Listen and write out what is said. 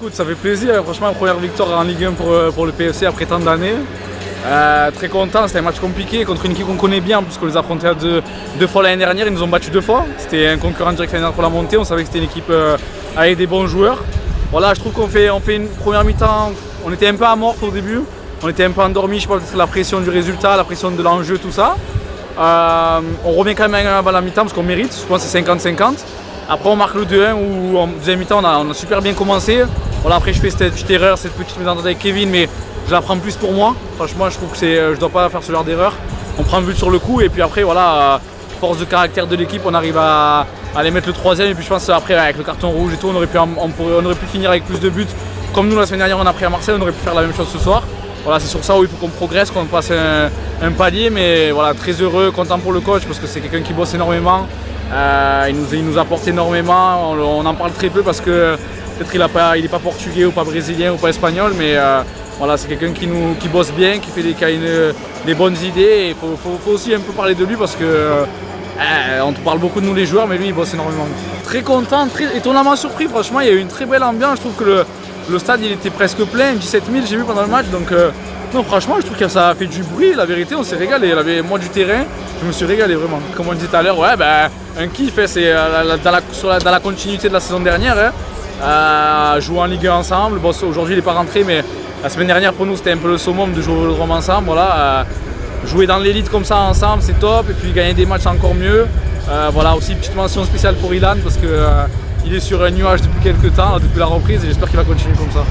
Écoute, ça fait plaisir, franchement, première victoire en Ligue 1 pour le PFC après tant d'années. Très content, c'était un match compliqué contre une équipe qu'on connaît bien puisqu'on les a affrontés à deux fois l'année dernière, ils nous ont battus 2 fois. C'était un concurrent direct l'année dernière pour la montée, on savait que c'était une équipe avec des bons joueurs. Voilà, je trouve qu'on fait une première mi-temps, on était un peu amorphe au début, on était un peu endormi, je sais pas, peut-être la pression du résultat, la pression de l'enjeu, tout ça. On remet quand même avant la mi-temps parce qu'on mérite, je pense que c'est 50-50. Après on marque le 2-1 où en deuxième mi-temps on a super bien commencé. Voilà, après je fais cette petite erreur, cette petite mésentente avec Kevin, mais je la prends plus pour moi. Franchement je trouve que je dois pas faire ce genre d'erreur. On prend le but sur le coup et puis après voilà, force de caractère de l'équipe, on arrive à aller mettre le 3e et puis je pense après avec le carton rouge et tout on aurait pu finir avec plus de buts. Comme nous la semaine dernière on a pris à Marseille, on aurait pu faire la même chose ce soir. Voilà, c'est sur ça où il faut qu'on progresse, qu'on passe un palier, mais voilà, très heureux, content pour le coach parce que c'est quelqu'un qui bosse énormément. Il nous apporte énormément, on en parle très peu parce que peut-être il n'est pas portugais ou pas brésilien ou pas espagnol, mais voilà, c'est quelqu'un qui bosse bien, qui a des bonnes idées. Il faut aussi un peu parler de lui parce que on te parle beaucoup de nous les joueurs, mais lui il bosse énormément. Très content, très étonnamment surpris, franchement il y a eu une très belle ambiance, je trouve que le stade il était presque plein, 17 000 j'ai vu pendant le match, donc non, franchement je trouve que ça a fait du bruit, la vérité on s'est régalé, moi du terrain je me suis régalé vraiment. Comme on disait tout à l'heure, ouais, un kiff, c'est dans la continuité de la saison dernière, jouer en Ligue 1 ensemble. Bon, aujourd'hui il n'est pas rentré, mais la semaine dernière pour nous c'était un peu le summum de jouer au Vélodrome ensemble. Voilà, jouer dans l'élite comme ça ensemble c'est top, et puis gagner des matchs encore mieux. Voilà, aussi petite mention spéciale pour Ilan parce qu'il est sur un nuage depuis quelques temps, depuis la reprise, et j'espère qu'il va continuer comme ça.